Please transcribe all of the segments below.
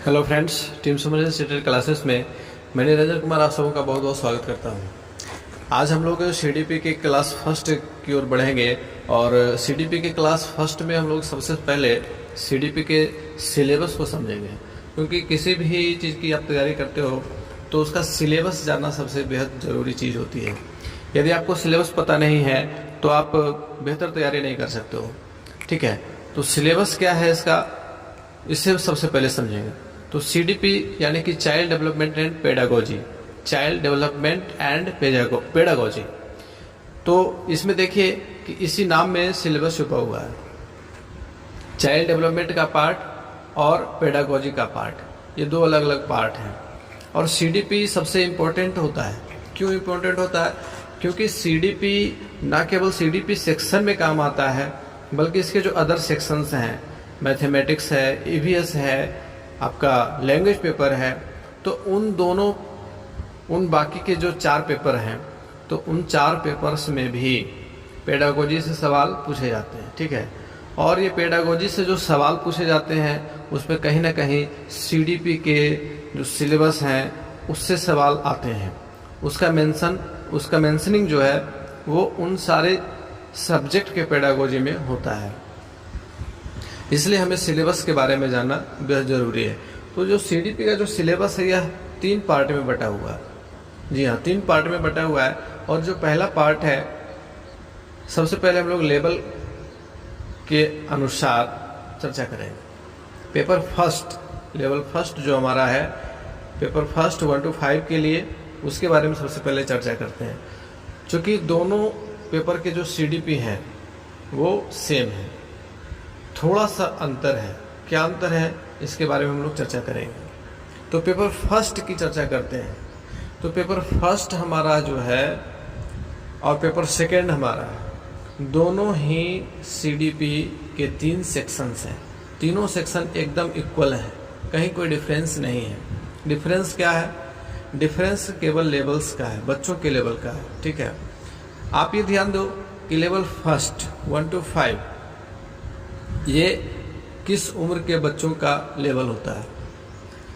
Hello friends, team समझ stated classes में मैं निरंजन कुमार आप सबों का बहुत बहुत स्वागत करता हूं। आज हम लोग सीडीपी के क्लास फर्स्ट की ओर बढ़ेंगे और सीडीपी के क्लास फर्स्ट में हम लोग सबसे पहले सीडीपी के सिलेबस को समझेंगे, क्योंकि किसी भी चीज़ की आप तैयारी करते हो तो उसका सिलेबस जानना सबसे बेहद ज़रूरी चीज़ होती है। यदि आपको सिलेबस पता नहीं है तो आप बेहतर तैयारी नहीं कर सकते हो। ठीक है, तो सिलेबस क्या है इसका, इससे सबसे पहले समझेंगे। तो सीडीपी यानी कि child development and pedagogy, child development and pedagogy. तो इसमें देखिए कि इसी नाम में सिलेबस छुपा हुआ है, चाइल्ड डेवलपमेंट का पार्ट और पेडागोजी का पार्ट, ये दो अलग अलग पार्ट हैं। और सीडीपी सबसे इम्पोर्टेंट होता है। क्यों इम्पोर्टेंट होता है? क्योंकि सीडीपी ना केवल सीडीपी सेक्शन में काम आता है, बल्कि इसके जो अदर सेक्शंस हैं, मैथमेटिक्स है, ईवीएस है, आपका लैंग्वेज पेपर है, तो उन बाकी के जो 4 पेपर हैं, तो उन 4 पेपर्स में भी पेडागोजी से सवाल पूछे जाते हैं। ठीक है, और ये पेडागोजी से जो सवाल पूछे जाते हैं उसमें कहीं ना कहीं सीडीपी के जो सिलेबस हैं उससे सवाल आते हैं। उसका मेंशनिंग जो है वो उन सारे सब्जेक्ट के पेडागोजी में होता है, इसलिए हमें सिलेबस के बारे में जानना बेहद ज़रूरी है। तो जो सीडीपी का जो सिलेबस है यह 3 पार्ट में बटा हुआ है। जी हाँ, 3 पार्ट में बटा हुआ है। और जो पहला पार्ट है, सबसे पहले हम लोग लेवल के अनुसार चर्चा करेंगे। पेपर फर्स्ट, लेवल फर्स्ट जो हमारा है, पेपर फर्स्ट 1 to 5 के लिए, उसके बारे में सबसे पहले चर्चा करते हैं। चूँकि दोनों पेपर के जो सीडीपी हैं वो सेम है, थोड़ा सा अंतर है। क्या अंतर है इसके बारे में हम लोग चर्चा करेंगे। तो पेपर फर्स्ट की चर्चा करते हैं। तो पेपर फर्स्ट हमारा जो है और पेपर सेकेंड हमारा है, दोनों ही सीडीपी के 3 सेक्शंस हैं। तीनों सेक्शन एकदम इक्वल हैं, कहीं कोई डिफरेंस नहीं है। डिफरेंस क्या है? डिफरेंस केवल लेवल्स का है, बच्चों के लेवल का है। ठीक है, आप ये ध्यान दो कि लेवल फर्स्ट 1 to 5 ये किस उम्र के बच्चों का लेवल होता है।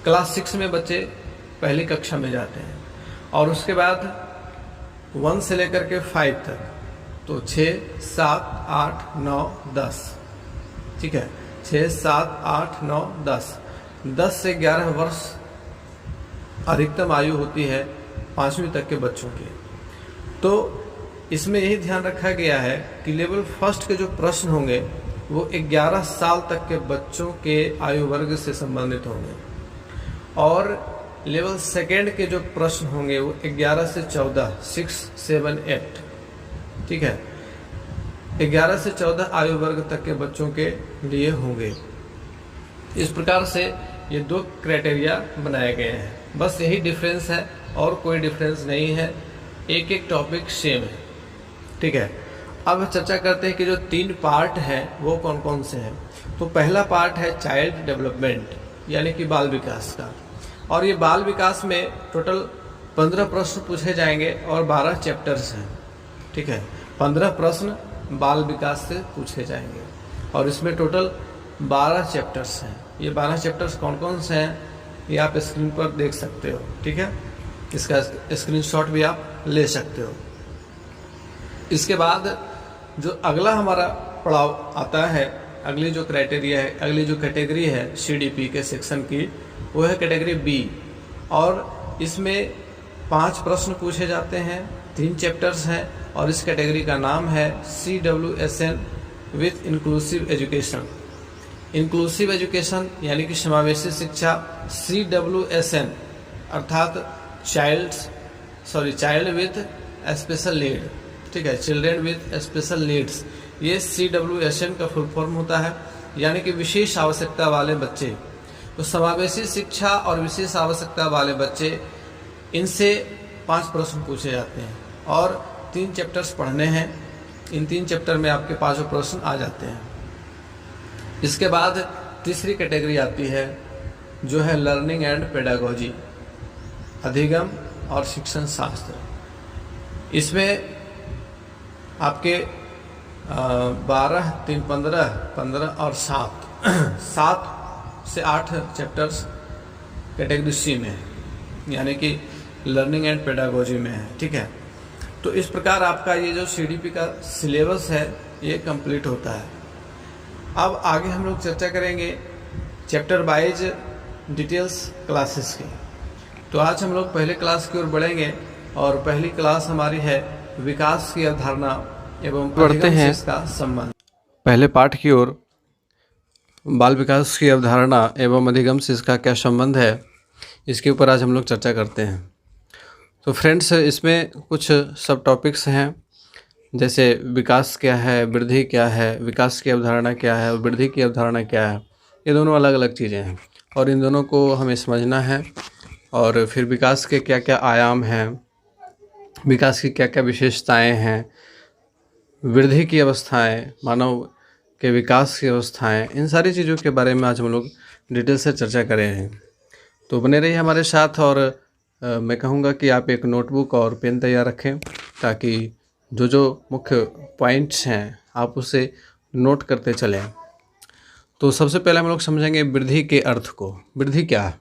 क्लास 6 में बच्चे पहली कक्षा में जाते हैं और उसके बाद 1 से लेकर के 5 तक, तो 6, 7, 8, 9, 10। ठीक है, 6, 7, 8, 9, 10, 10 से 11 वर्ष अधिकतम आयु होती है 5वीं तक के बच्चों की। तो इसमें यही ध्यान रखा गया है कि लेवल फर्स्ट के जो प्रश्न होंगे वो 11 साल तक के बच्चों के आयु वर्ग से संबंधित होंगे, और लेवल सेकेंड के जो प्रश्न होंगे वो 11 से 14, 6, 7, 8। ठीक है, 11 से 14 आयु वर्ग तक के बच्चों के लिए होंगे। इस प्रकार से ये 2 क्राइटेरिया बनाए गए हैं। बस यही डिफरेंस है और कोई डिफरेंस नहीं है, एक एक टॉपिक सेम है। ठीक है, अब चर्चा करते हैं कि जो 3 पार्ट हैं वो कौन कौन से हैं। तो पहला पार्ट है चाइल्ड डेवलपमेंट, यानी कि बाल विकास का। और ये बाल विकास में टोटल 15 प्रश्न पूछे जाएंगे और 12 चैप्टर्स हैं। ठीक है, 15 प्रश्न बाल विकास से पूछे जाएंगे और इसमें टोटल 12 चैप्टर्स हैं। ये 12 चैप्टर्स कौन कौन से हैं ये आप स्क्रीन पर देख सकते हो। ठीक है, इसका स्क्रीनशॉट भी आप ले सकते हो। इसके बाद जो अगला हमारा पड़ाव आता है, अगली जो क्राइटेरिया है, अगली जो कैटेगरी है सीडीपी के सेक्शन की, वो है कैटेगरी बी। और इसमें 5 प्रश्न पूछे जाते हैं, 3 चैप्टर्स हैं, और इस कैटेगरी का नाम है CWSN with inclusive education. Inclusive education यानी कि समावेशी शिक्षा, CWSN अर्थात चाइल्ड विथ स्पेशल नीड। ठीक है, चिल्ड्रेन विथ स्पेशल नीड्स, ये CWSN का फुल फॉर्म होता है, यानी कि विशेष आवश्यकता वाले बच्चे। तो समावेशी शिक्षा और विशेष आवश्यकता वाले बच्चे, इनसे 5 प्रश्न पूछे जाते हैं और 3 चैप्टर्स पढ़ने हैं। इन 3 चैप्टर में आपके 5 प्रश्न आ जाते हैं। इसके बाद तीसरी कैटेगरी आती है जो है लर्निंग एंड पेडागोजी, अधिगम और शिक्षण शास्त्र। इसमें आपके 12, 3, 15 और 7 से 8 चैप्टर्स कैटेगरी सी में है, यानी कि लर्निंग एंड पेडागोजी में है। ठीक है, तो इस प्रकार आपका ये जो सीडीपी का सिलेबस है ये कंप्लीट होता है। अब आगे हम लोग चर्चा करेंगे चैप्टर वाइज डिटेल्स क्लासेस की। तो आज हम लोग पहले क्लास की ओर बढ़ेंगे और पहली क्लास हमारी है विकास की अवधारणा एवं बढ़ते हैं इसका संबंध। पहले पाठ की ओर बाल विकास की अवधारणा एवं अधिगम से इसका क्या संबंध है, इसके ऊपर आज हम लोग चर्चा करते हैं। तो फ्रेंड्स, इसमें कुछ सब टॉपिक्स हैं, जैसे विकास क्या है, वृद्धि क्या है, विकास की अवधारणा क्या है और वृद्धि की अवधारणा क्या है। ये दोनों अलग अलग चीज़ें हैं और इन दोनों को हमें समझना है। और फिर विकास के क्या क्या आयाम हैं, विकास की क्या क्या विशेषताएं हैं, वृद्धि की अवस्थाएं, मानव के विकास की अवस्थाएं, इन सारी चीज़ों के बारे में आज हम लोग डिटेल से चर्चा करें। तो बने रहिए हमारे साथ और मैं कहूँगा कि आप एक नोटबुक और पेन तैयार रखें ताकि जो जो मुख्य पॉइंट्स हैं आप उसे नोट करते चलें। तो सबसे पहले हम लोग समझेंगे वृद्धि के अर्थ को। वृद्धि क्या है?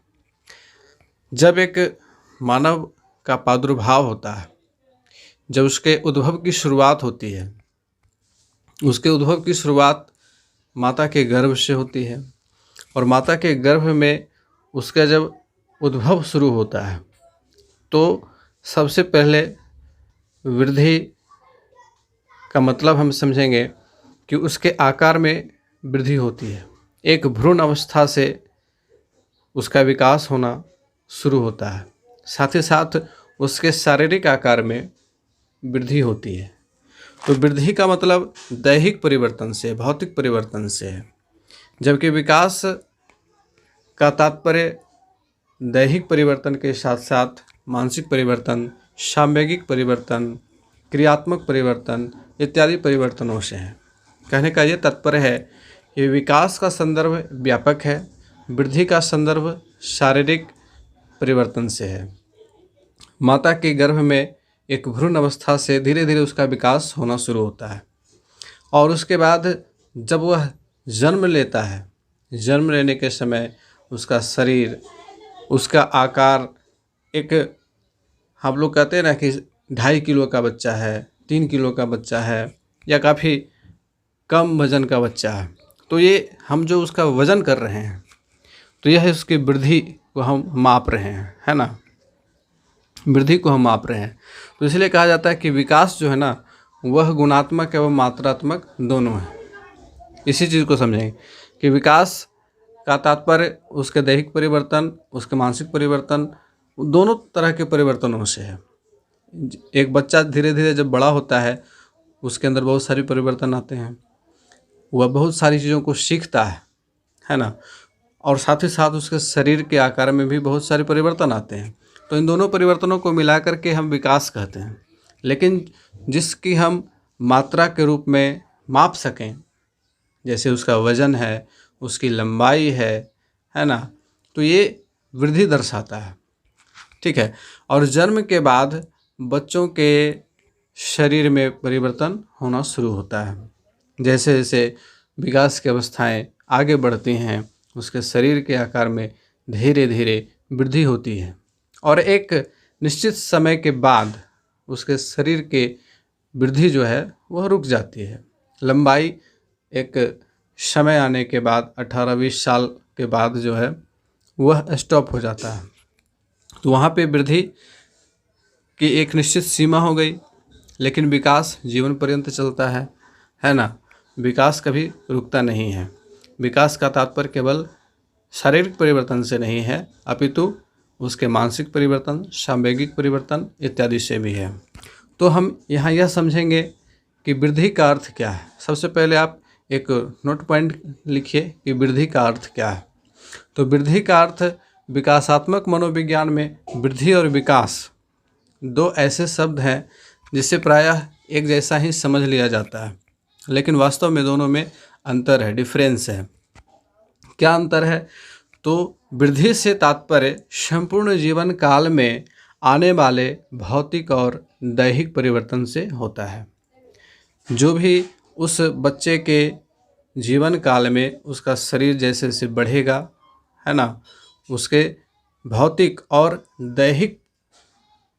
जब एक मानव का प्रादुर्भाव होता है, जब उसके उद्भव की शुरुआत होती है, उसके उद्भव की शुरुआत माता के गर्भ से होती है और माता के गर्भ में उसका जब उद्भव शुरू होता है तो सबसे पहले वृद्धि का मतलब हम समझेंगे कि उसके आकार में वृद्धि होती है। एक भ्रूण अवस्था से उसका विकास होना शुरू होता है, साथ ही साथ उसके शारीरिक आकार में वृद्धि होती है। तो वृद्धि का मतलब दैहिक परिवर्तन से, भौतिक परिवर्तन से है, जबकि विकास का तात्पर्य दैहिक परिवर्तन के साथ साथ मानसिक परिवर्तन, सामवेगिक परिवर्तन, क्रियात्मक परिवर्तन इत्यादि परिवर्तनों से है। कहने का ये तात्पर्य है कि विकास का संदर्भ व्यापक है, वृद्धि का संदर्भ शारीरिक परिवर्तन से है। माता के गर्भ में एक भ्रूण अवस्था से धीरे धीरे उसका विकास होना शुरू होता है और उसके बाद जब वह जन्म लेता है, जन्म लेने के समय उसका शरीर, उसका आकार, एक हम लोग कहते हैं ना कि 2.5 किलो का बच्चा है, 3 किलो का बच्चा है या काफ़ी कम वजन का बच्चा है, तो ये हम जो उसका वजन कर रहे हैं तो यह उसकी वृद्धि को हम माप रहे हैं, है ना, वृद्धि को हम माप रहे हैं। तो इसलिए कहा जाता है कि विकास जो है ना वह गुणात्मक एवं मात्रात्मक दोनों है। इसी चीज़ को समझेंगे कि विकास का तात्पर्य उसके दैहिक परिवर्तन, उसके मानसिक परिवर्तन, दोनों तरह के परिवर्तनों से है। एक बच्चा धीरे धीरे जब बड़ा होता है उसके अंदर बहुत सारे परिवर्तन आते हैं, वह बहुत सारी चीज़ों को सीखता है ना, और साथ ही साथ उसके शरीर के आकार में भी बहुत सारे परिवर्तन आते हैं। तो इन दोनों परिवर्तनों को मिला करके हम विकास कहते हैं, लेकिन जिसकी हम मात्रा के रूप में माप सकें, जैसे उसका वजन है, उसकी लंबाई है ना, तो ये वृद्धि दर्शाता है। ठीक है, और जन्म के बाद बच्चों के शरीर में परिवर्तन होना शुरू होता है। जैसे जैसे विकास की अवस्थाएं आगे बढ़ती हैं उसके शरीर के आकार में धीरे धीरे वृद्धि होती है और एक निश्चित समय के बाद उसके शरीर के वृद्धि जो है वह रुक जाती है। लंबाई एक समय आने के बाद 18-20 साल के बाद जो है वह स्टॉप हो जाता है। तो वहाँ पे वृद्धि की एक निश्चित सीमा हो गई, लेकिन विकास जीवन पर्यंत चलता है ना, विकास कभी रुकता नहीं है। विकास का तात्पर्य केवल शारीरिक परिवर्तन से नहीं है, अपितु उसके मानसिक परिवर्तन, सामवेगिक परिवर्तन इत्यादि से भी है। तो हम यहाँ यह समझेंगे कि वृद्धि का अर्थ क्या है। सबसे पहले आप एक नोट पॉइंट लिखिए कि वृद्धि का अर्थ क्या है। तो वृद्धि का अर्थ विकासात्मक मनोविज्ञान में वृद्धि और विकास दो ऐसे शब्द हैं जिसे प्रायः एक जैसा ही समझ लिया जाता है, लेकिन वास्तव में दोनों में अंतर है, डिफरेंस है। क्या अंतर है? तो वृद्धि से तात्पर्य संपूर्ण जीवन काल में आने वाले भौतिक और दैहिक परिवर्तन से होता है। जो भी उस बच्चे के जीवन काल में उसका शरीर जैसे जैसे बढ़ेगा, है ना, उसके भौतिक और दैहिक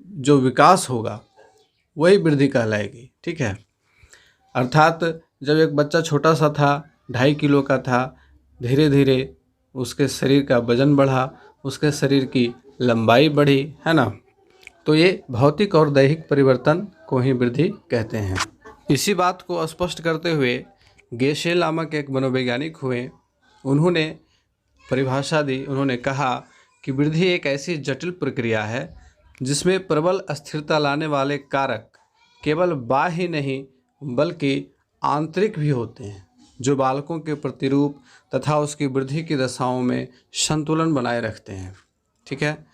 जो विकास होगा वही वृद्धि कहलाएगी। ठीक है, अर्थात जब एक बच्चा छोटा सा था, 2.5 किलो का था, धीरे धीरे उसके शरीर का वजन बढ़ा, उसके शरीर की लंबाई बढ़ी, है ना। तो ये भौतिक और दैहिक परिवर्तन को ही वृद्धि कहते हैं। इसी बात को स्पष्ट करते हुए गेशेल नामक एक मनोवैज्ञानिक हुए, उन्होंने परिभाषा दी। उन्होंने कहा कि वृद्धि एक ऐसी जटिल प्रक्रिया है जिसमें प्रबल स्थिरता लाने वाले कारक केवल बाह्य नहीं बल्कि आंतरिक भी होते हैं, जो बालकों के प्रतिरूप तथा उसकी वृद्धि की दशाओं में संतुलन बनाए रखते हैं। ठीक है,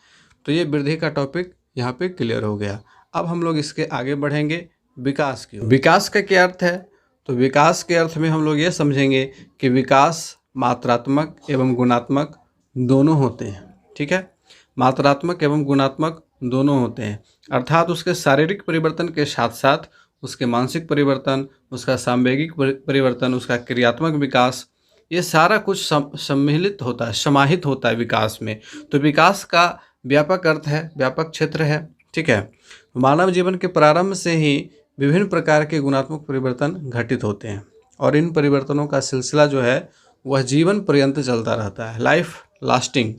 तो ये वृद्धि का टॉपिक यहाँ पे क्लियर हो गया। अब हम लोग इसके आगे बढ़ेंगे विकास की ओर। विकास का क्या अर्थ है? तो विकास के अर्थ में हम लोग ये समझेंगे कि विकास मात्रात्मक एवं गुणात्मक दोनों होते हैं। ठीक है, मात्रात्मक एवं गुणात्मक दोनों होते हैं, अर्थात उसके शारीरिक परिवर्तन के साथ साथ उसके मानसिक परिवर्तन, उसका सांवेगिक परिवर्तन, उसका क्रियात्मक विकास, ये सारा कुछ सम्मिलित होता है, समाहित होता है विकास में। तो विकास का व्यापक अर्थ है, व्यापक क्षेत्र है। ठीक है, मानव जीवन के प्रारंभ से ही विभिन्न प्रकार के गुणात्मक परिवर्तन घटित होते हैं और इन परिवर्तनों का सिलसिला जो है वह जीवन पर्यंत चलता रहता है, लाइफ लास्टिंग।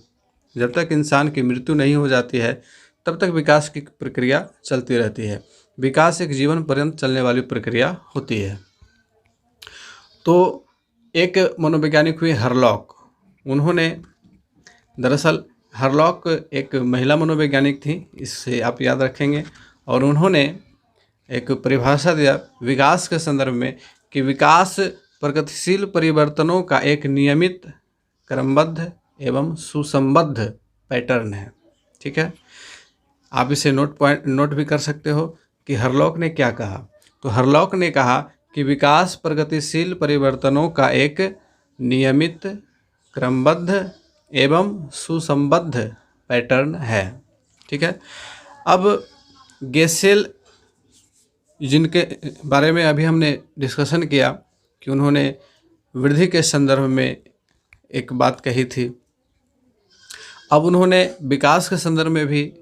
जब तक इंसान की मृत्यु नहीं हो जाती है तब तक विकास की प्रक्रिया चलती रहती है। विकास एक जीवन पर्यंत चलने वाली प्रक्रिया होती है। तो एक मनोवैज्ञानिक हुई हरलॉक, उन्होंने दरअसल हरलॉक एक महिला मनोवैज्ञानिक थी, इससे आप याद रखेंगे। और उन्होंने एक परिभाषा दिया विकास के संदर्भ में कि विकास प्रगतिशील परिवर्तनों का एक नियमित, क्रमबद्ध एवं सुसंबद्ध पैटर्न है। ठीक है, आप इसे नोट भी कर सकते हो कि हरलॉक ने क्या कहा। तो हरलॉक ने कहा कि विकास प्रगतिशील परिवर्तनों का एक नियमित, क्रमबद्ध एवं सुसंबद्ध पैटर्न है। ठीक है, अब गेसेल जिनके बारे में अभी हमने डिस्कशन किया कि उन्होंने वृद्धि के संदर्भ में एक बात कही थी, अब उन्होंने विकास के संदर्भ में भी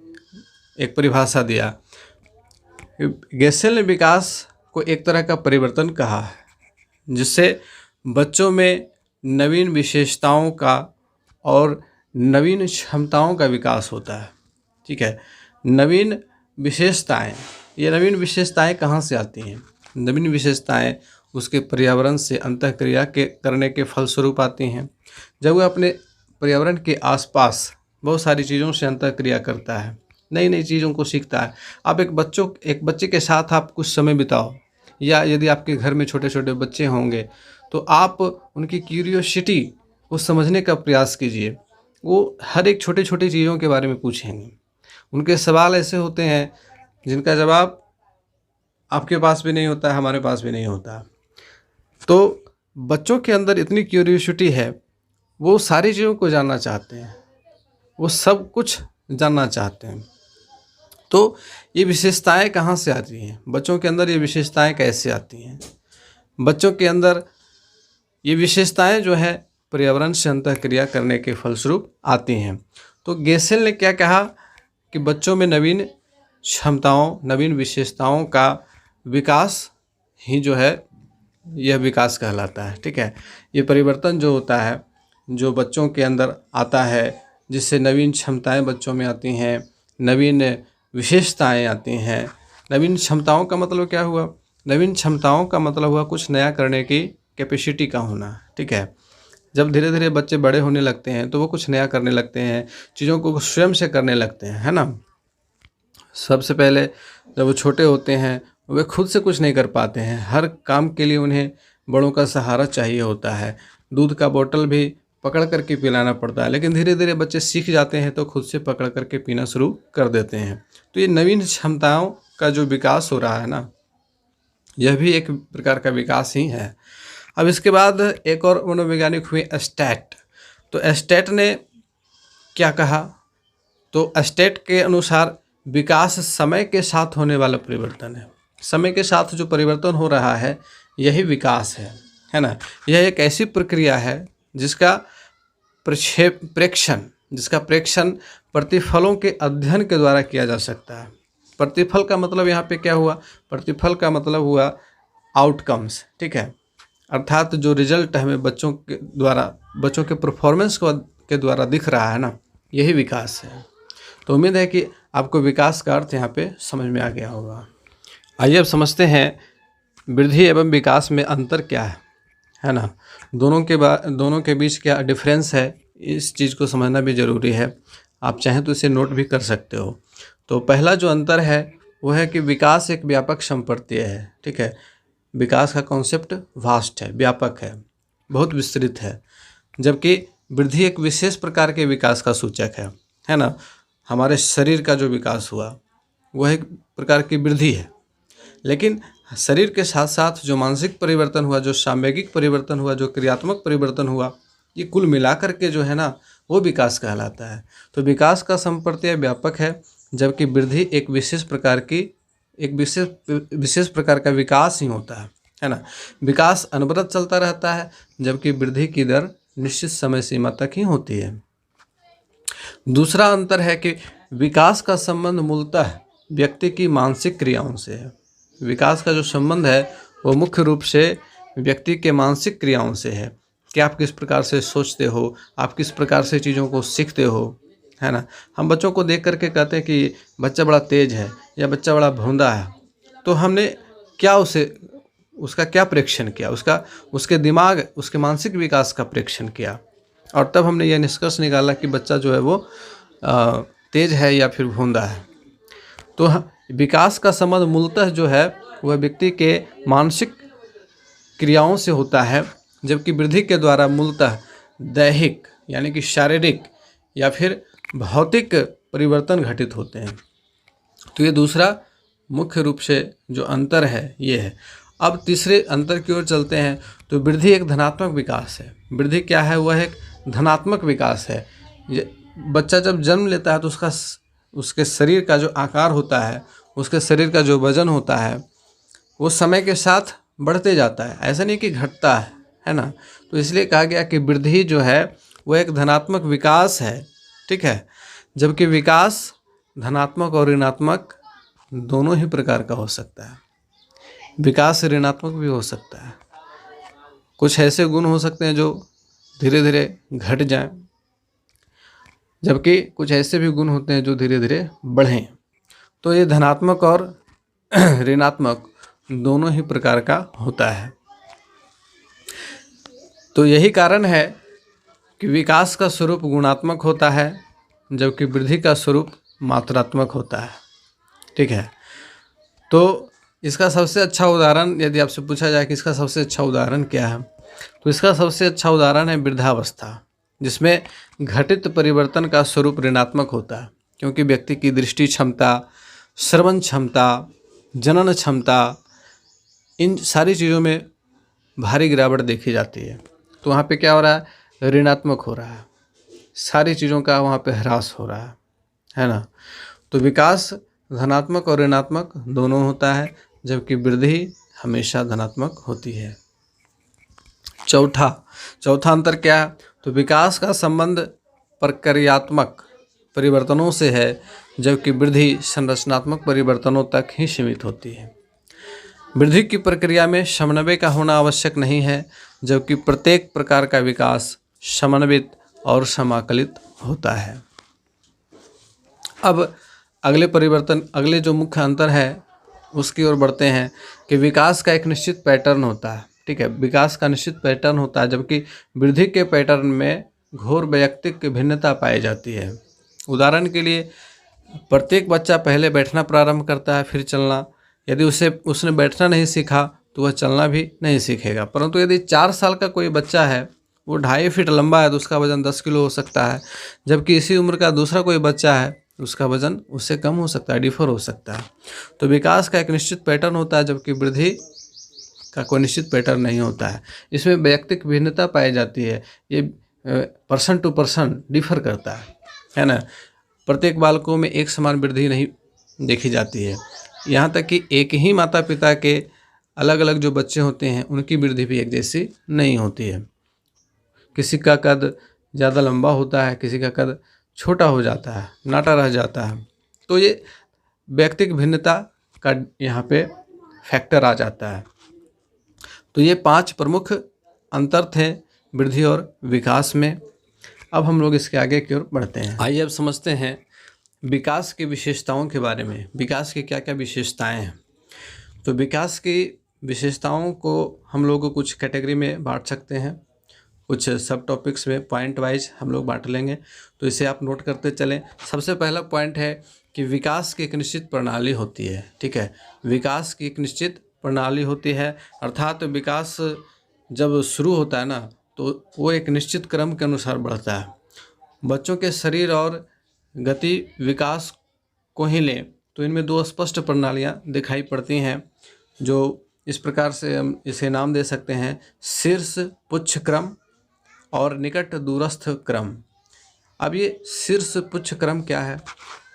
एक परिभाषा दिया। गेसेल ने विकास को एक तरह का परिवर्तन कहा है जिससे बच्चों में नवीन विशेषताओं का और नवीन क्षमताओं का विकास होता है। ठीक है, नवीन विशेषताएं, ये नवीन विशेषताएं कहाँ से आती हैं? नवीन विशेषताएं उसके पर्यावरण से अंतःक्रिया करने के फलस्वरूप आती हैं। जब वह अपने पर्यावरण के आसपास बहुत सारी चीज़ों से अंतःक्रिया करता है, नई नई चीज़ों को सीखता है। आप एक बच्चे के साथ आप कुछ समय बिताओ, या यदि आपके घर में छोटे छोटे बच्चे होंगे तो आप उनकी क्यूरियोसिटी को समझने का प्रयास कीजिए। वो हर एक छोटे छोटे चीज़ों के बारे में पूछेंगे। उनके सवाल ऐसे होते हैं जिनका जवाब आपके पास भी नहीं होता है, हमारे पास भी नहीं होता। तो बच्चों के अंदर इतनी क्यूरियोसिटी है, वो सारी चीज़ों को जानना चाहते हैं, वो सब कुछ जानना चाहते हैं। तो ये विशेषताएं कहाँ से आती हैं? बच्चों के अंदर ये विशेषताएं कैसे आती हैं? बच्चों के अंदर ये विशेषताएं जो है पर्यावरण से अंतःक्रिया करने के फलस्वरूप आती हैं। तो गेसेल ने क्या कहा कि बच्चों में नवीन क्षमताओं, नवीन विशेषताओं का विकास ही जो है यह विकास कहलाता है। ठीक है, ये परिवर्तन जो होता है, जो बच्चों के अंदर आता है, जिससे नवीन क्षमताएं बच्चों में आती हैं, नवीन विशेषताएं आती हैं। नवीन क्षमताओं का मतलब क्या हुआ? नवीन क्षमताओं का मतलब हुआ कुछ नया करने की कैपेसिटी का होना। ठीक है, जब धीरे धीरे बच्चे बड़े होने लगते हैं तो वो कुछ नया करने लगते हैं, चीज़ों को स्वयं से करने लगते हैं, है ना। सबसे पहले जब वो छोटे होते हैं वे खुद से कुछ नहीं कर पाते हैं, हर काम के लिए उन्हें बड़ों का सहारा चाहिए होता है। दूध का बोतल भी पकड़ करके पिलाना पड़ता है, लेकिन धीरे धीरे बच्चे सीख जाते हैं तो खुद से पकड़ करके पीना शुरू कर देते हैं। तो ये नवीन क्षमताओं का जो विकास हो रहा है ना, यह भी एक प्रकार का विकास ही है। अब इसके बाद एक और मनोवैज्ञानिक हुए एस्टेट। तो एस्टेट ने क्या कहा? तो एस्टेट के अनुसार विकास समय के साथ होने वाला परिवर्तन है। समय के साथ जो परिवर्तन हो रहा है यही विकास है ना। यह एक ऐसी प्रक्रिया है जिसका प्रेक्षण प्रतिफलों के अध्ययन के द्वारा किया जा सकता है। प्रतिफल का मतलब यहाँ पे क्या हुआ? प्रतिफल का मतलब हुआ आउटकम्स, ठीक है, अर्थात जो रिजल्ट हमें बच्चों के परफॉर्मेंस के द्वारा दिख रहा है ना, यही विकास है। तो उम्मीद है कि आपको विकास का अर्थ यहाँ पे समझ में आ गया होगा। आइए अब समझते हैं वृद्धि एवं विकास में अंतर क्या है ना, दोनों के बीच क्या डिफरेंस है, इस चीज़ को समझना भी ज़रूरी है। आप चाहें तो इसे नोट भी कर सकते हो। तो पहला जो अंतर है वो है कि विकास एक व्यापक संप्रत्यय है, ठीक है। विकास का कॉन्सेप्ट वास्ट है, व्यापक है, बहुत विस्तृत है, जबकि वृद्धि एक विशेष प्रकार के विकास का सूचक है ना। हमारे शरीर का जो विकास हुआ वह एक प्रकार की वृद्धि है, लेकिन शरीर के साथ साथ जो मानसिक परिवर्तन हुआ, जो सामूहिक परिवर्तन हुआ, जो क्रियात्मक परिवर्तन हुआ, ये कुल मिलाकर के जो है ना वो विकास कहलाता है। तो विकास का संप्रत्यय व्यापक है, जबकि वृद्धि एक विशेष प्रकार का विकास ही होता है ना। विकास अनवरत चलता रहता है, जबकि वृद्धि की दर निश्चित समय सीमा तक ही होती है। दूसरा अंतर है कि विकास का संबंध मूलतः व्यक्ति की मानसिक क्रियाओं से है। विकास का जो संबंध है वो मुख्य रूप से व्यक्ति के मानसिक क्रियाओं से है कि आप किस प्रकार से सोचते हो, आप किस प्रकार से चीज़ों को सीखते हो, है ना। हम बच्चों को देख करके कहते हैं कि बच्चा बड़ा तेज है या बच्चा बड़ा भोंदा है, तो हमने क्या उसका क्या परीक्षण किया, उसके दिमाग, उसके मानसिक विकास का परीक्षण किया, और तब हमने यह निष्कर्ष निकाला कि बच्चा जो है वो तेज है या फिर भोंदा है। तो विकास का संबंध मूलतः जो है वह व्यक्ति के मानसिक क्रियाओं से होता है, जबकि वृद्धि के द्वारा मूलतः दैहिक यानी कि शारीरिक या फिर भौतिक परिवर्तन घटित होते हैं। तो ये दूसरा मुख्य रूप से जो अंतर है ये है। अब तीसरे अंतर की ओर चलते हैं। तो वृद्धि एक धनात्मक विकास है। वृद्धि क्या है? वह एक धनात्मक विकास है। बच्चा जब जन्म लेता है तो उसके शरीर का जो आकार होता है, उसके शरीर का जो वजन होता है, वो समय के साथ बढ़ते जाता है, ऐसा नहीं कि घटता है ना। तो इसलिए कहा गया कि वृद्धि जो है वह एक धनात्मक विकास है, ठीक है। जबकि विकास धनात्मक और ऋणात्मक दोनों ही प्रकार का हो सकता है। विकास ऋणात्मक भी हो सकता है। कुछ ऐसे गुण हो सकते हैं जो धीरे धीरे घट जाएं, जबकि कुछ ऐसे भी गुण होते हैं जो धीरे धीरे बढ़ें। तो ये धनात्मक और ऋणात्मक दोनों ही प्रकार का होता है। तो यही कारण है कि विकास का स्वरूप गुणात्मक होता है, जबकि वृद्धि का स्वरूप मात्रात्मक होता है, ठीक है। तो इसका सबसे अच्छा उदाहरण यदि आपसे पूछा जाए कि इसका सबसे अच्छा उदाहरण क्या है, तो इसका सबसे अच्छा उदाहरण है वृद्धावस्था, जिसमें घटित परिवर्तन का स्वरूप ऋणात्मक होता है, क्योंकि व्यक्ति की दृष्टि क्षमता, श्रवण क्षमता, जनन क्षमता, इन सारी चीज़ों में भारी गिरावट देखी जाती है। तो वहाँ पे क्या हो रहा है? ऋणात्मक हो रहा है, सारी चीज़ों का वहाँ पे ह्रास हो रहा है ना। तो विकास धनात्मक और ऋणात्मक दोनों होता है, जबकि वृद्धि हमेशा धनात्मक होती है। चौथा अंतर क्या है? तो विकास का संबंध प्रक्रियात्मक परिवर्तनों से है, जबकि वृद्धि संरचनात्मक परिवर्तनों तक ही सीमित होती है। वृद्धि की प्रक्रिया में समन्वय का होना आवश्यक नहीं है, जबकि प्रत्येक प्रकार का विकास समन्वित और समाकलित होता है। अब अगले जो मुख्य अंतर है उसकी ओर बढ़ते हैं कि विकास का एक निश्चित पैटर्न होता है, ठीक है। विकास का निश्चित पैटर्न होता है, जबकि वृद्धि के पैटर्न में घोर वैयक्तिक भिन्नता पाई जाती है। उदाहरण के लिए, प्रत्येक बच्चा पहले बैठना प्रारंभ करता है, फिर चलना। यदि उसने बैठना नहीं सीखा तो वह चलना भी नहीं सीखेगा। परंतु यदि 4 साल का कोई बच्चा है, वो 2.5 फीट लंबा है, तो उसका वजन 10 किलो हो सकता है, जबकि इसी उम्र का दूसरा कोई बच्चा है, उसका वजन उससे कम हो सकता है, डिफर हो सकता है। तो विकास का एक निश्चित पैटर्न होता है, जबकि वृद्धि का कोई निश्चित पैटर्न नहीं होता है। इसमें वैयक्तिक भिन्नता पाई जाती है। ये पर्सन टू पर्सन डिफर करता है ना। प्रत्येक बालकों में एक समान वृद्धि नहीं देखी जाती है। यहाँ तक कि एक ही माता पिता के अलग अलग जो बच्चे होते हैं उनकी वृद्धि भी एक जैसी नहीं होती है। किसी का कद ज़्यादा लंबा होता है, किसी का कद छोटा हो जाता है, नाटा रह जाता है। तो ये व्यक्तिगत भिन्नता का यहाँ पे फैक्टर आ जाता है। तो ये 5 प्रमुख अंतर थे वृद्धि और विकास में। अब हम लोग इसके आगे की ओर बढ़ते हैं। आइए अब समझते हैं विकास की विशेषताओं के बारे में। विकास की क्या क्या विशेषताएं हैं। तो विकास की विशेषताओं को हम लोग कुछ कैटेगरी में बांट सकते हैं, कुछ सब टॉपिक्स में पॉइंट वाइज हम लोग बांट लेंगे। तो इसे आप नोट करते चलें। सबसे पहला पॉइंट है कि विकास की एक निश्चित प्रणाली होती है। ठीक है, विकास की एक निश्चित प्रणाली होती है, अर्थात विकास जब शुरू होता है ना तो वो एक निश्चित क्रम के अनुसार बढ़ता है। बच्चों के शरीर और गति विकास को ही लें तो इनमें 2 स्पष्ट प्रणालियाँ दिखाई पड़ती हैं, जो इस प्रकार से हम इसे नाम दे सकते हैं, शीर्ष पुच्छ क्रम और निकट दूरस्थ क्रम। अब ये शीर्ष पुच्छ क्रम क्या है?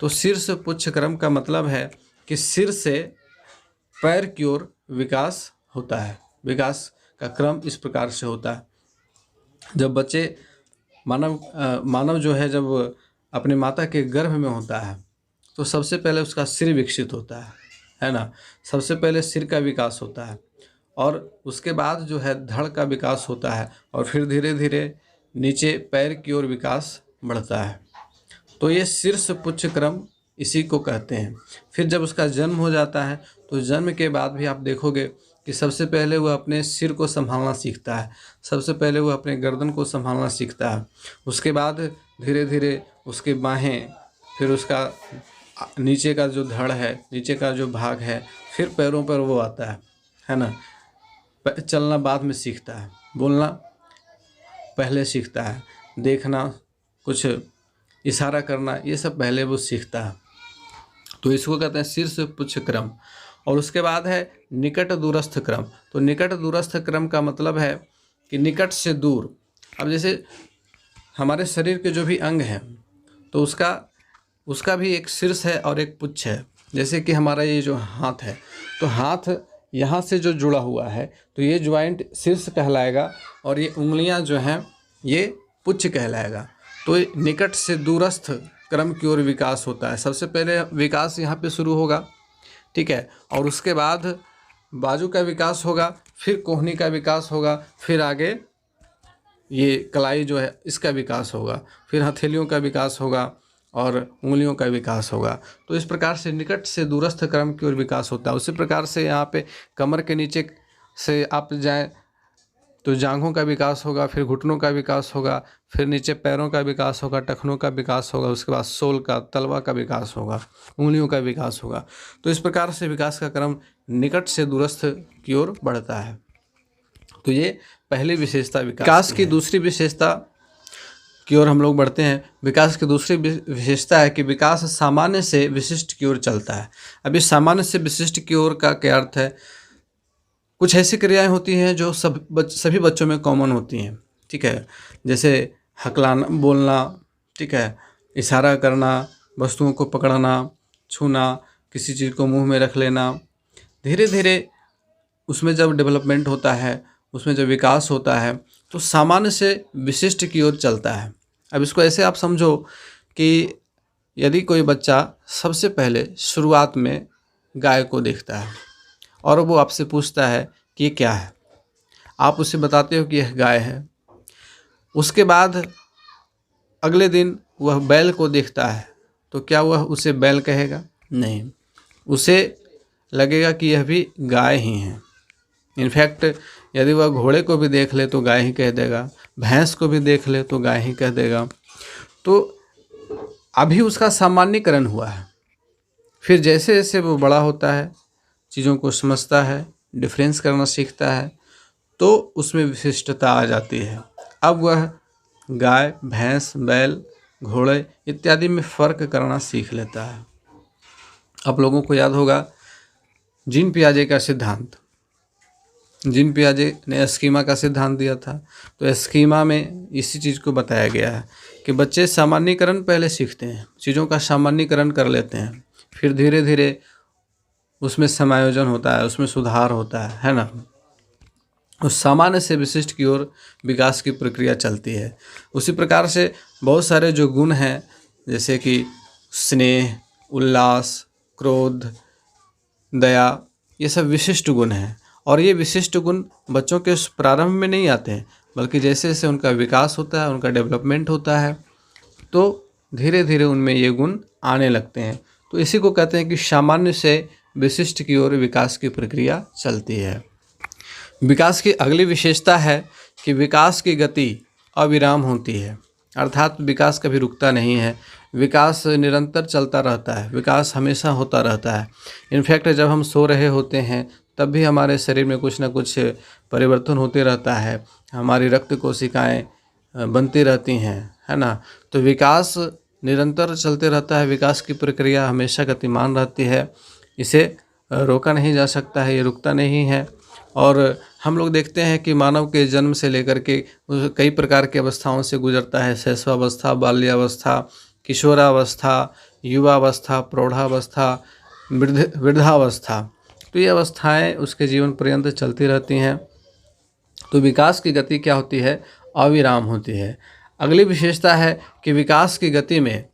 तो शीर्ष पुच्छ क्रम का मतलब है कि सिर से पैर की ओर विकास होता है। विकास का क्रम इस प्रकार से होता है। जब बच्चे मानव जो है जब अपने माता के गर्भ में होता है तो सबसे पहले उसका सिर विकसित होता है ना। सबसे पहले सिर का विकास होता है और उसके बाद जो है धड़ का विकास होता है और फिर धीरे धीरे नीचे पैर की ओर विकास बढ़ता है। तो ये शीर्ष पुच्छ क्रम इसी को कहते हैं। फिर जब उसका जन्म हो जाता है तो जन्म के बाद भी आप देखोगे कि सबसे पहले वह अपने सिर को संभालना सीखता है, सबसे पहले वह अपने गर्दन को संभालना सीखता है। उसके बाद धीरे धीरे उसके बाहें, फिर उसका नीचे का जो धड़ है, नीचे का जो भाग है, फिर पैरों पर वो आता है ना। चलना बाद में सीखता है, बोलना पहले सीखता है, देखना, कुछ इशारा करना, ये सब पहले वो सीखता है। तो इसको कहते हैं शीर्ष पुच्छ क्रम। और उसके बाद है निकट दूरस्थ क्रम। तो निकट दूरस्थ क्रम का मतलब है कि निकट से दूर। अब जैसे हमारे शरीर के जो भी अंग हैं तो उसका भी एक शीर्ष है और एक पुच्छ है। जैसे कि हमारा ये जो हाथ है तो हाथ यहाँ से जो जुड़ा हुआ है तो ये ज्वाइंट शीर्ष कहलाएगा और ये उंगलियाँ जो हैं ये पुच्छ कहलाएगा। तो निकट से दूरस्थ क्रम की ओर विकास होता है। सबसे पहले विकास यहाँ पे शुरू होगा, ठीक है, और उसके बाद बाजू का विकास होगा, फिर कोहनी का विकास होगा, फिर आगे ये कलाई जो है इसका विकास होगा, फिर हथेलियों का विकास होगा और उंगलियों का विकास होगा। तो इस प्रकार से निकट से दूरस्थ क्रम की ओर विकास होता है। उसी प्रकार से यहाँ पे कमर के नीचे से आप जाएं तो जांघों का विकास होगा, फिर घुटनों का विकास होगा, फिर नीचे पैरों का विकास होगा, टखनों का विकास होगा, उसके बाद सोल का, तलवा का विकास होगा, उंगलियों का विकास होगा। तो इस प्रकार से विकास का क्रम निकट से दूरस्थ की ओर बढ़ता है। तो ये पहली विशेषता विकास की। दूसरी विशेषता की ओर हम लोग बढ़ते हैं। विकास की दूसरी विशेषता है कि विकास सामान्य से विशिष्ट की ओर चलता है। अभी सामान्य से विशिष्ट की ओर का क्या अर्थ है? कुछ ऐसी क्रियाएं होती हैं जो सभी बच्चों में कॉमन होती हैं, ठीक है, जैसे हकलाना, बोलना, ठीक है, इशारा करना, वस्तुओं को पकड़ना, छूना, किसी चीज़ को मुंह में रख लेना। धीरे धीरे उसमें जब डेवलपमेंट होता है, उसमें जब विकास होता है तो सामान्य से विशिष्ट की ओर चलता है। अब इसको ऐसे आप समझो कि यदि कोई बच्चा सबसे पहले शुरुआत में गाय को देखता है और वो आपसे पूछता है कि ये क्या है, आप उसे बताते हो कि यह गाय है। उसके बाद अगले दिन वह बैल को देखता है तो क्या वह उसे बैल कहेगा? नहीं, उसे लगेगा कि यह भी गाय ही है। इनफैक्ट यदि वह घोड़े को भी देख ले तो गाय ही कह देगा, भैंस को भी देख ले तो गाय ही कह देगा। तो अभी उसका सामान्यकरण हुआ है। फिर जैसे जैसे वो बड़ा होता है, चीज़ों को समझता है, डिफरेंस करना सीखता है, तो उसमें विशिष्टता आ जाती है। अब वह गाय, भैंस, बैल, घोड़े इत्यादि में फ़र्क करना सीख लेता है। आप लोगों को याद होगा जीन पियाजे का सिद्धांत। जीन पियाजे ने स्कीमा का सिद्धांत दिया था। तो स्कीमा में इसी चीज़ को बताया गया है कि बच्चे सामान्यीकरण पहले सीखते हैं, चीज़ों का सामान्यीकरण कर लेते हैं, फिर धीरे धीरे उसमें समायोजन होता है, उसमें सुधार होता है ना। उस सामान्य से विशिष्ट की ओर विकास की प्रक्रिया चलती है। उसी प्रकार से बहुत सारे जो गुण हैं जैसे कि स्नेह, उल्लास, क्रोध, दया, ये सब विशिष्ट गुण हैं। और ये विशिष्ट गुण बच्चों के प्रारंभ में नहीं आते हैं, बल्कि जैसे जैसे उनका विकास होता है, उनका डेवलपमेंट होता है, तो धीरे धीरे उनमें ये गुण आने लगते हैं। तो इसी को कहते हैं कि सामान्य से विशिष्ट की ओर विकास की प्रक्रिया चलती है। विकास की अगली विशेषता है कि विकास की गति अविराम होती है, अर्थात विकास कभी रुकता नहीं है, विकास निरंतर चलता रहता है, विकास हमेशा होता रहता है। इनफैक्ट जब हम सो रहे होते हैं तब भी हमारे शरीर में कुछ ना कुछ परिवर्तन होते रहता है, हमारी रक्त कोशिकाएं बनती रहती हैं, है ना। तो विकास निरंतर चलते रहता है, विकास की प्रक्रिया हमेशा गतिमान रहती है, इसे रोका नहीं जा सकता है, ये रुकता नहीं है। और हम लोग देखते हैं कि मानव के जन्म से लेकर के कई प्रकार की अवस्थाओं से गुजरता है, शैशवावस्था, बाल्यावस्था, किशोरावस्था, युवावस्था, प्रौढ़ावस्था, वृद्धावस्था। तो ये अवस्थाएं उसके जीवन पर्यंत चलती रहती हैं। तो विकास की गति क्या होती है? अविराम होती है। अगली विशेषता है कि विकास की गति में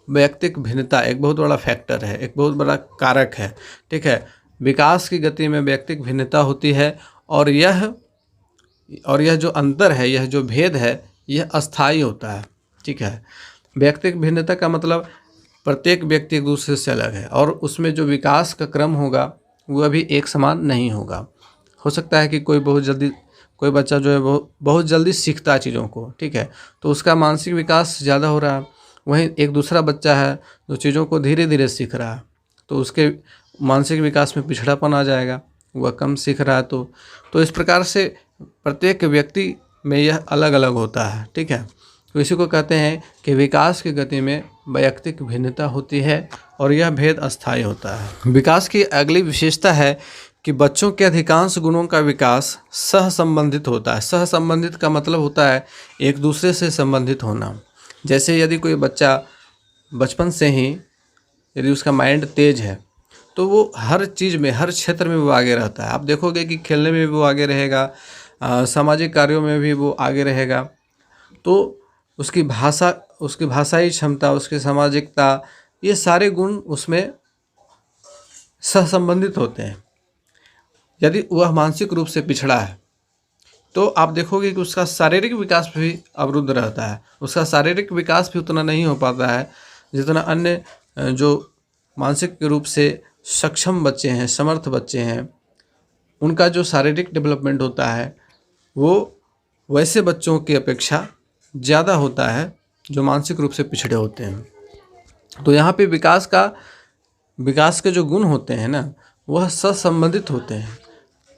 वैयक्तिक भिन्नता एक बहुत बड़ा फैक्टर है, एक बहुत बड़ा कारक है, ठीक है। विकास की गति में वैयक्तिक भिन्नता होती है और यह जो अंतर है, यह जो भेद है, यह अस्थायी होता है, ठीक है। वैयक्तिक भिन्नता का मतलब प्रत्येक व्यक्ति एक दूसरे से अलग है और उसमें जो विकास का क्रम होगा वह भी एक समान नहीं होगा। हो सकता है कि कोई बच्चा जो है वो बहुत जल्दी सीखता है चीज़ों को, ठीक है, तो उसका मानसिक विकास ज़्यादा हो रहा है। वहीं एक दूसरा बच्चा है जो चीज़ों को धीरे धीरे सीख रहा है, तो उसके मानसिक विकास में पिछड़ापन आ जाएगा, वह कम सीख रहा है। तो इस प्रकार से प्रत्येक व्यक्ति में यह अलग अलग होता है, ठीक है। तो इसी को कहते हैं कि विकास की गति में वैयक्तिक भिन्नता होती है और यह भेद अस्थायी होता है। विकास की अगली विशेषता है कि बच्चों के अधिकांश गुणों का विकास सहसंबंधित होता है। सहसंबंधित का मतलब होता है एक दूसरे से संबंधित होना। जैसे यदि कोई बच्चा बचपन से ही यदि उसका माइंड तेज है तो वो हर चीज़ में, हर क्षेत्र में वो आगे रहता है। आप देखोगे कि खेलने में भी वो आगे रहेगा, सामाजिक कार्यों में भी वो आगे रहेगा। तो उसकी भाषाई क्षमता, उसकी सामाजिकता, ये सारे गुण उसमें सहसंबंधित होते हैं। यदि वह मानसिक रूप से पिछड़ा है तो आप देखोगे कि उसका शारीरिक विकास भी अवरुद्ध रहता है, उसका शारीरिक विकास भी उतना नहीं हो पाता है जितना अन्य जो मानसिक रूप से सक्षम बच्चे हैं, समर्थ बच्चे हैं, उनका जो शारीरिक डेवलपमेंट होता है वो वैसे बच्चों की अपेक्षा ज़्यादा होता है जो मानसिक रूप से पिछड़े होते हैं। तो यहाँ पे विकास के जो गुण होते हैं ना, वह सहसंबंधित होते हैं।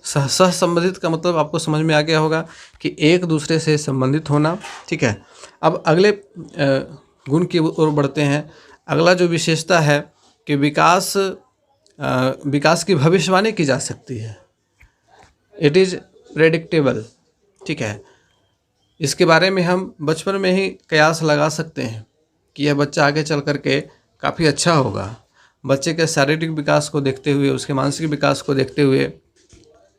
सहसंबंधित का मतलब आपको समझ में आ गया होगा कि एक दूसरे से संबंधित होना, ठीक है। अब अगले गुण की ओर बढ़ते हैं। अगला जो विशेषता है कि विकास की भविष्यवाणी की जा सकती है। इट इज़ प्रेडिक्टेबल, ठीक है। इसके बारे में हम बचपन में ही कयास लगा सकते हैं कि यह बच्चा आगे चल कर के काफ़ी अच्छा होगा। बच्चे के शारीरिक विकास को देखते हुए, उसके मानसिक विकास को देखते हुए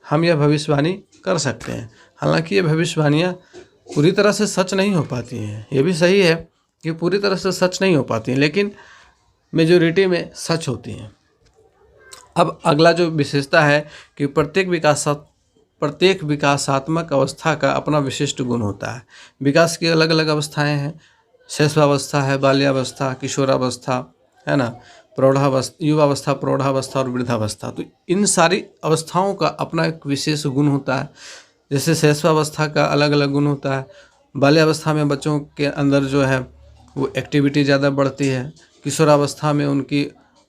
हम यह भविष्यवाणी कर सकते हैं। हालांकि ये भविष्यवाणियाँ पूरी तरह से सच नहीं हो पाती हैं, ये भी सही है कि पूरी तरह से सच नहीं हो पाती हैं, लेकिन मेजॉरिटी में सच होती हैं। अब अगला जो विशेषता है कि प्रत्येक विकासात्मक अवस्था का अपना विशिष्ट गुण होता है। विकास की अलग अलग अवस्थाएं हैं, शैशवावस्था है, बाल्यावस्था, किशोरावस्था, है ना, युवावस्था, प्रौढ़ावस्था और वृद्धावस्था। तो इन सारी अवस्थाओं का अपना एक विशेष गुण होता है। जैसे शैशवावस्था का अलग अलग गुण होता है, बाल्यावस्था में बच्चों के अंदर जो है वो एक्टिविटी ज़्यादा बढ़ती है, किशोरावस्था में उनकी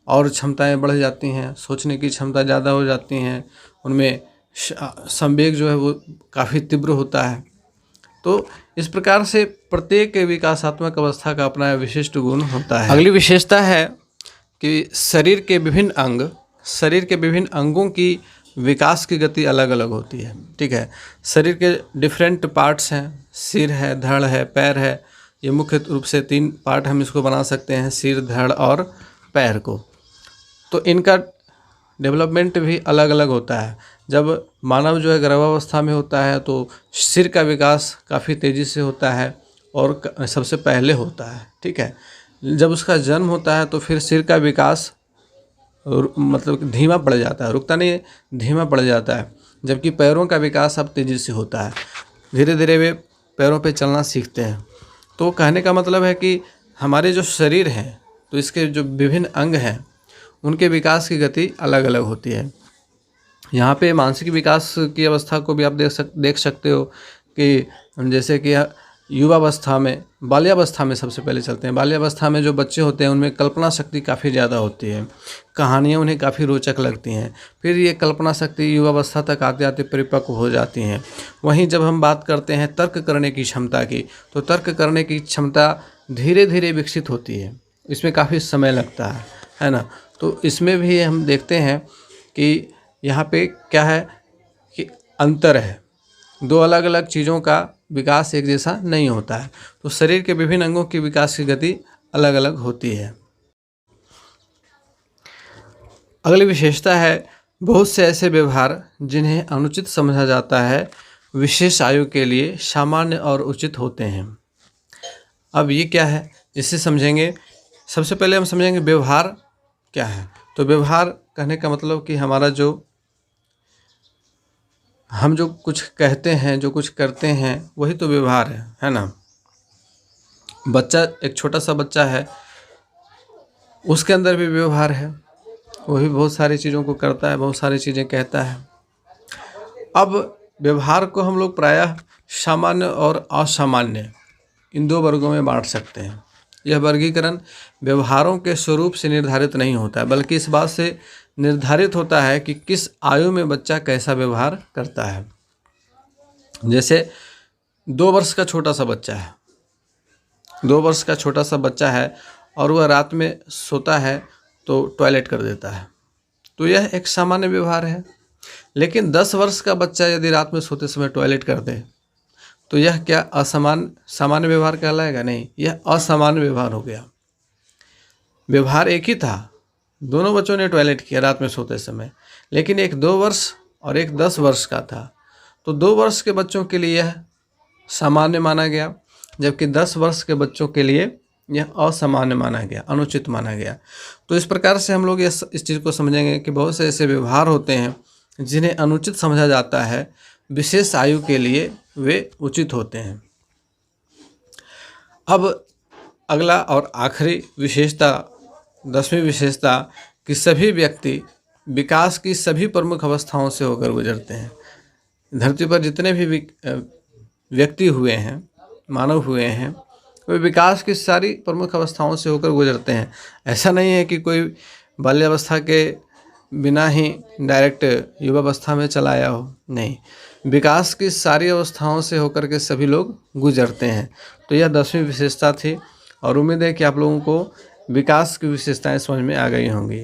और क्षमताएं बढ़ जाती हैं, सोचने की क्षमता ज़्यादा हो जाती हैं, उनमें संवेग जो है वो काफ़ी तीव्र होता है। तो इस प्रकार से प्रत्येक विकासात्मक अवस्था का अपना विशिष्ट गुण होता है। अगली विशेषता है कि शरीर के विभिन्न अंगों की विकास की गति अलग अलग होती है, ठीक है। शरीर के डिफरेंट पार्ट्स हैं, सिर है, धड़ है, पैर है। ये मुख्य रूप से 3 पार्ट हम इसको बना सकते हैं, सिर, धड़ और पैर को। तो इनका डेवलपमेंट भी अलग अलग होता है। जब मानव जो है गर्भावस्था में होता है तो सिर का विकास काफ़ी तेज़ी से होता है और सबसे पहले होता है, ठीक है। जब उसका जन्म होता है तो फिर सिर का विकास मतलब धीमा पड़ जाता है, रुकता नहीं है, धीमा पड़ जाता है। जबकि पैरों का विकास अब तेज़ी से होता है, धीरे धीरे वे पैरों पे चलना सीखते हैं। तो कहने का मतलब है कि हमारे जो शरीर है, तो इसके जो विभिन्न अंग हैं उनके विकास की गति अलग अलग होती है। यहाँ पे मानसिक विकास की अवस्था को भी आप देख सकते हो कि जैसे कि युवावस्था में, बाल्यावस्था में सबसे पहले चलते हैं। बाल्यावस्था में जो बच्चे होते हैं उनमें कल्पना शक्ति काफ़ी ज़्यादा होती है, कहानियाँ उन्हें काफ़ी रोचक लगती हैं। फिर ये कल्पना शक्ति युवावस्था तक आते आते परिपक्व हो जाती हैं। वहीं जब हम बात करते हैं तर्क करने की क्षमता की, तो तर्क करने की क्षमता धीरे धीरे विकसित होती है, इसमें काफ़ी समय लगता है ना। तो इसमें भी हम देखते हैं कि यहाँ पे क्या है कि अंतर है, दो अलग अलग चीज़ों का विकास एक जैसा नहीं होता है। तो शरीर के विभिन्न अंगों की विकास की गति अलग अलग होती है। अगली विशेषता है बहुत से ऐसे व्यवहार जिन्हें अनुचित समझा जाता है विशेष आयु के लिए सामान्य और उचित होते हैं। अब ये क्या है, इसे समझेंगे। सबसे पहले हम समझेंगे व्यवहार क्या है। तो व्यवहार कहने का मतलब कि हमारा हम जो कुछ कहते हैं, जो कुछ करते हैं, वही तो व्यवहार है ना। बच्चा, एक छोटा सा बच्चा है, उसके अंदर भी व्यवहार है, वो भी बहुत सारी चीज़ों को करता है, बहुत सारी चीज़ें कहता है। अब व्यवहार को हम लोग प्रायः सामान्य और असामान्य इन दो वर्गों में बांट सकते हैं। यह वर्गीकरण व्यवहारों के स्वरूप से निर्धारित नहीं होता है, बल्कि इस बात से निर्धारित होता है कि किस आयु में बच्चा कैसा व्यवहार करता है। जैसे 2 वर्ष का छोटा सा बच्चा है, 2 वर्ष का छोटा सा बच्चा है और वह रात में सोता है तो टॉयलेट कर देता है, तो यह एक सामान्य व्यवहार है। लेकिन 10 वर्ष का बच्चा यदि रात में सोते समय टॉयलेट कर दे तो यह क्या सामान्य व्यवहार कहलाएगा? नहीं, यह असामान्य व्यवहार हो गया। व्यवहार एक ही था, दोनों बच्चों ने टॉयलेट किया रात में सोते समय, लेकिन एक 2 वर्ष और एक 10 वर्ष का था। तो 2 वर्ष के बच्चों के लिए यह सामान्य माना गया, जबकि 10 वर्ष के बच्चों के लिए यह असामान्य माना गया, अनुचित माना गया। तो इस प्रकार से हम लोग इस चीज़ को समझेंगे कि बहुत से ऐसे व्यवहार होते हैं जिन्हें अनुचित समझा जाता है, विशेष आयु के लिए वे उचित होते हैं। अब अगला और आखिरी विशेषता, 10वीं विशेषता कि सभी व्यक्ति विकास की सभी प्रमुख अवस्थाओं से होकर गुजरते हैं। धरती पर जितने भी व्यक्ति हुए हैं, मानव हुए हैं, वे विकास की सारी प्रमुख अवस्थाओं से होकर गुजरते हैं। ऐसा नहीं है कि कोई बाल्यावस्था के बिना ही डायरेक्ट युवावस्था में चला आया हो, नहीं, विकास की सारी अवस्थाओं से होकर के सभी लोग गुजरते हैं। तो यह 10वीं विशेषता थी और उम्मीद है कि आप लोगों को विकास की विशेषताएं समझ में आ गई होंगी।